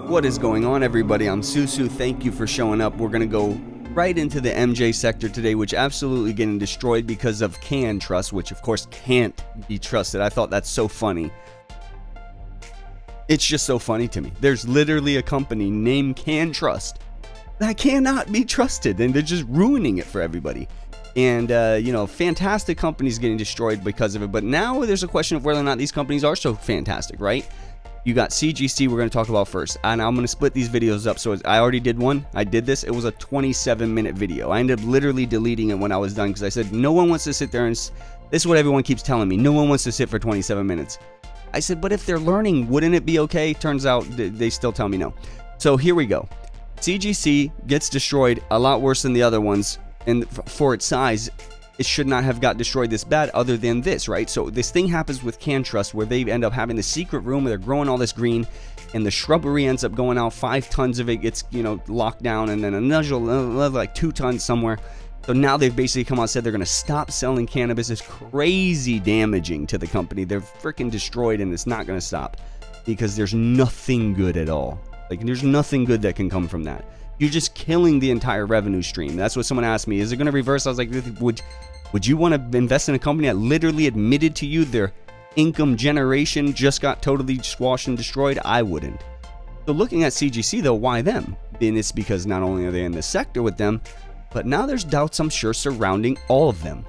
What is going on, everybody? I'm Susu. Thank you for showing up. We're going to go right into the MJ sector today, which absolutely getting destroyed because of CanTrust, which of course can't be trusted. I thought that's so funny. It's just so funny to me. There's literally a company named CanTrust that cannot be trusted, and they're just ruining it for everybody. And, fantastic companies getting destroyed because of it. But now there's a question of whether or not these companies are so fantastic, right? You got CGC we're going to talk about first. And I'm going to split these videos up. So I already did one. I did this. It was a 27-minute video. I ended up literally deleting it when I was done because I said, no one wants to sit there and... This is what everyone keeps telling me. No one wants to sit for 27 minutes. I said, but if they're learning, wouldn't it be okay? Turns out they still tell me no. So here we go. CGC gets destroyed a lot worse than the other ones. And for its size, it should not have got destroyed this bad other than this, right? So this thing happens with CanTrust where they end up having the secret room where they're growing all this green and the shrubbery ends up going out. 5 tons of it gets, locked down, and then another like 2 tons somewhere. So now they've basically come out and said they're going to stop selling cannabis. It's crazy damaging to the company. They're freaking destroyed, and it's not going to stop because there's nothing good at all. Like, there's nothing good that can come from that. You're just killing the entire revenue stream. That's what someone asked me. Is it going to reverse? I was like, would you want to invest in a company that literally admitted to you their income generation just got totally squashed and destroyed? I wouldn't. So looking at CGC, though, why them? And it's because not only are they in the sector with them, but now there's doubts, I'm sure, surrounding all of them.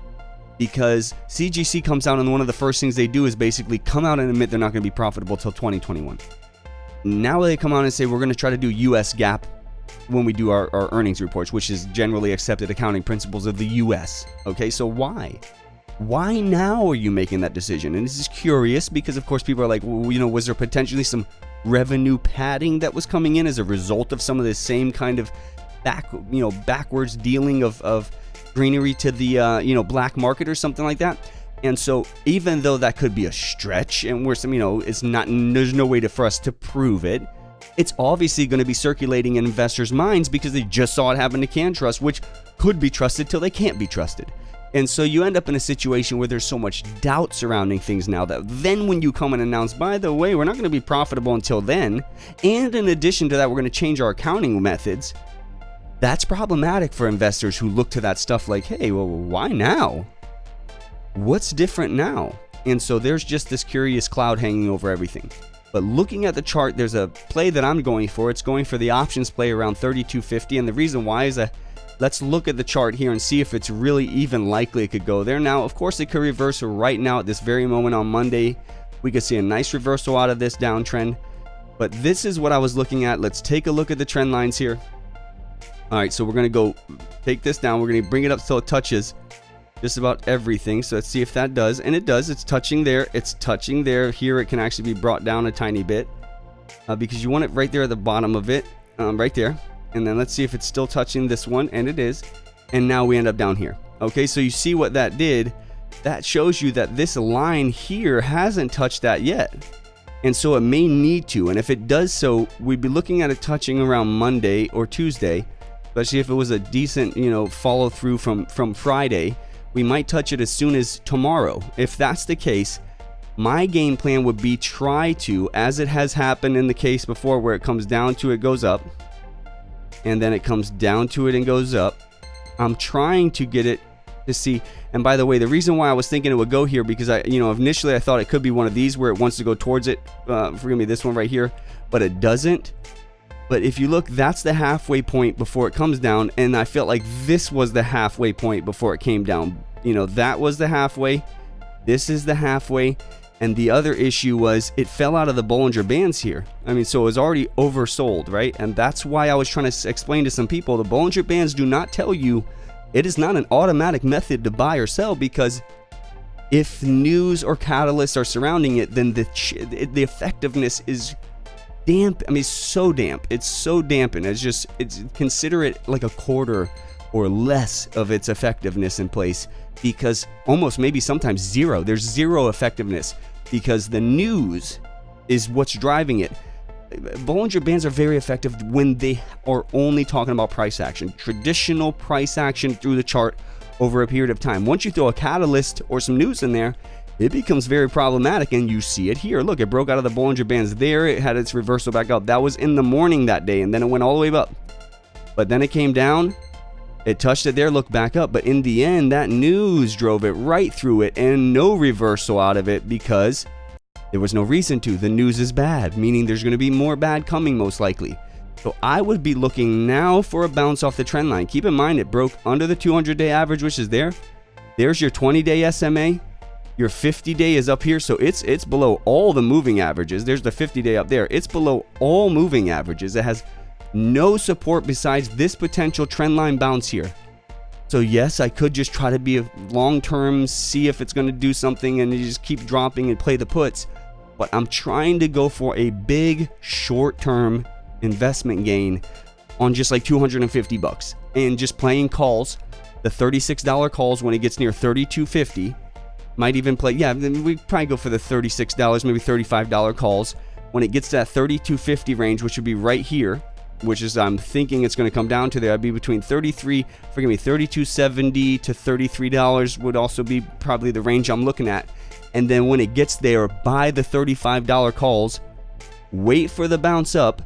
Because CGC comes out and one of the first things they do is basically come out and admit they're not going to be profitable till 2021. Now they come out and say we're going to try to do US GAAP when we do our earnings reports, which is generally accepted accounting principles of the US. Okay, so why? Why now are you making that decision? And this is curious because, of course, people are like, well, was there potentially some revenue padding that was coming in as a result of some of this same kind of backwards dealing of greenery to the, black market or something like that? And so even though that could be a stretch and there's no way for us to prove it, it's obviously going to be circulating in investors' minds because they just saw it happen to CanTrust, which could be trusted till they can't be trusted. And so you end up in a situation where there's so much doubt surrounding things now that then when you come and announce, by the way, we're not going to be profitable until then, and in addition to that, we're going to change our accounting methods, that's problematic for investors who look to that stuff like, hey, well, why now? What's different now? And so there's just this curious cloud hanging over everything. But looking at the chart, there's a play that I'm going for. It's going for the options play around 32.50. And the reason why is let's look at the chart here and see if it's really even likely it could go there. Now, of course, it could reverse right now at this very moment on Monday. We could see a nice reversal out of this downtrend. But this is what I was looking at. Let's take a look at the trend lines here. All right, so we're going to go take this down. We're going to bring it up till it touches just about everything. So let's see if that does. And it does. It's touching there. It's touching there. Here it can actually be brought down a tiny bit because you want it right there at the bottom of it, right there. And then let's see if it's still touching this one. And it is. And now we end up down here. Okay, so you see what that did. That shows you that this line here hasn't touched that yet. And so it may need to. And if it does so, we'd be looking at it touching around Monday or Tuesday, especially if it was a decent, follow through from Friday. We might touch it as soon as tomorrow. If that's the case, my game plan would be try to, as it has happened in the case before where it comes down to it goes up, and then it comes down to it and goes up. I'm trying to get it to see, and by the way, the reason why I was thinking it would go here, because initially I thought it could be one of these where it wants to go towards it, forgive me, this one right here, but it doesn't. But if you look, that's the halfway point before it comes down. And I felt like this was the halfway point before it came down. That was the halfway. This is the halfway. And the other issue was it fell out of the Bollinger Bands here. So it was already oversold, right? And that's why I was trying to explain to some people, the Bollinger Bands do not tell you, it is not an automatic method to buy or sell, because if news or catalysts are surrounding it, then the effectiveness is damp. It's so damp. It's so dampened. It's consider it like a quarter or less of its effectiveness in place, because almost maybe sometimes zero. There's zero effectiveness because the news is what's driving it. Bollinger Bands are very effective when they are only talking about price action, traditional price action through the chart over a period of time. Once you throw a catalyst or some news in there, it becomes very problematic, and you see it here. Look, it broke out of the Bollinger Bands there. It had its reversal back up. That was in the morning that day, and then it went all the way up. But then it came down. It touched it there, looked back up. But in the end, that news drove it right through it, and no reversal out of it because there was no reason to. The news is bad, meaning there's going to be more bad coming most likely. So I would be looking now for a bounce off the trend line. Keep in mind, it broke under the 200-day average, which is there. There's your 20-day SMA. Your 50-day is up here, so it's below all the moving averages. There's the 50-day up there. It's below all moving averages. It has no support besides this potential trend line bounce here. So yes, I could just try to be a long-term, see if it's going to do something, and you just keep dropping and play the puts. But I'm trying to go for a big short-term investment gain on just like 250 bucks and just playing calls, the $36 calls when it gets near $32.50. Might even play, yeah, then we'd probably go for the $36, maybe $35 calls. When it gets to that $32.50 range, which would be right here, which is, I'm thinking it's going to come down to there. I'd be between $32.70 to $33 would also be probably the range I'm looking at. And then when it gets there, buy the $35 calls, wait for the bounce up,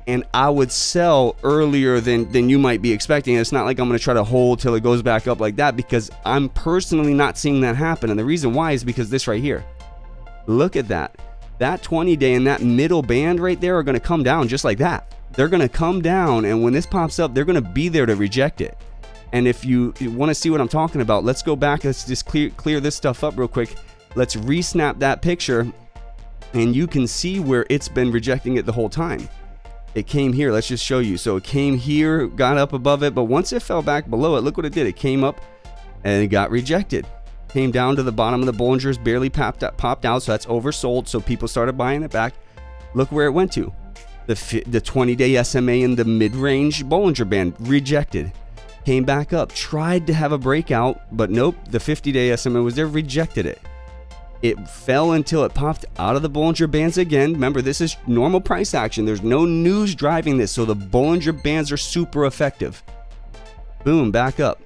and I would sell earlier than you might be expecting. It's not like I'm going to try to hold till it goes back up like that, because I'm personally not seeing that happen. And the reason why is because this right here. Look at that. That 20-day and that middle band right there are going to come down just like that. They're going to come down, and when this pops up, they're going to be there to reject it. And if you want to see what I'm talking about, let's go back. Let's just clear this stuff up real quick. Let's re-snap that picture, and you can see where it's been rejecting it the whole time. It came here. Let's just show you. So it came here, got up above it, but once it fell back below it, look what it did. It came up and it got rejected. Came down to the bottom of the Bollingers, barely popped out, so that's oversold. So people started buying it back. Look where it went to. The 20-day SMA in the mid-range Bollinger Band, rejected. Came back up, tried to have a breakout, but nope. The 50-day SMA was there, rejected it. It fell until it popped out of the Bollinger Bands again. Remember, this is normal price action. There's no news driving this, so the Bollinger Bands are super effective. Boom, back up.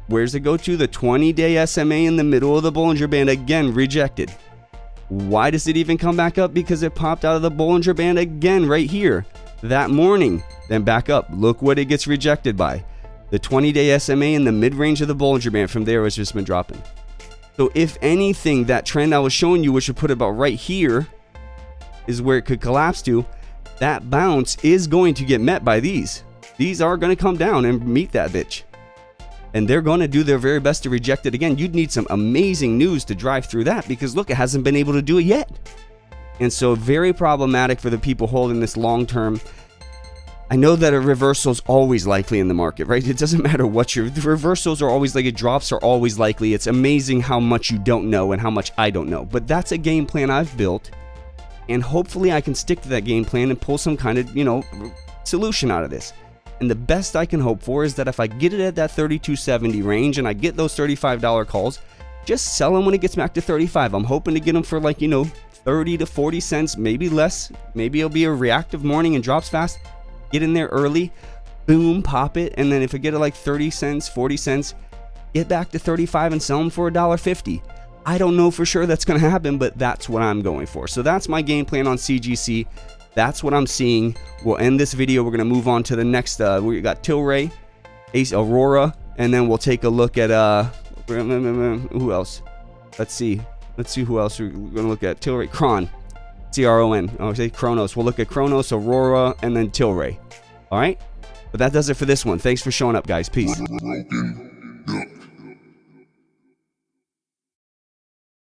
Where's it go to? The 20-day SMA in the middle of the Bollinger Band, again, rejected. Why does it even come back up? Because it popped out of the Bollinger Band again right here that morning. Then back up. Look what it gets rejected by. The 20-day SMA in the mid-range of the Bollinger Band. From there, it's just been dropping. So if anything, that trend I was showing you, which would put about right here, is where it could collapse to. That bounce is going to get met by these. These are going to come down and meet that bitch. And they're going to do their very best to reject it again. You'd need some amazing news to drive through that, because look, it hasn't been able to do it yet. And so very problematic for the people holding this long term. I know that a reversal is always likely in the market, right? It doesn't matter what the reversals are always like, drops are always likely. It's amazing how much you don't know and how much I don't know. But that's a game plan I've built, and hopefully I can stick to that game plan and pull some kind of, solution out of this. And the best I can hope for is that if I get it at that $32.70 range and I get those $35 calls, just sell them when it gets back to $35. I'm hoping to get them for 30 to 40 cents, maybe less. Maybe it'll be a reactive morning and drops fast. Get in there early, boom, pop it, and then if I get it like 30 cents, 40 cents, get back to 35 and sell them for $1.50. I don't know for sure that's going to happen, but that's what I'm going for. So that's my game plan on CGC. That's what I'm seeing. We'll end this video. We're going to move on to the next. We got Tilray, Ace Aurora, and then we'll take a look at who else? Let's see who else we're going to look at. Tilray, Cron. C-R-O-N. I'll say Kronos. We'll look at Kronos, Aurora, and then Tilray. All right? But that does it for this one. Thanks for showing up, guys. Peace.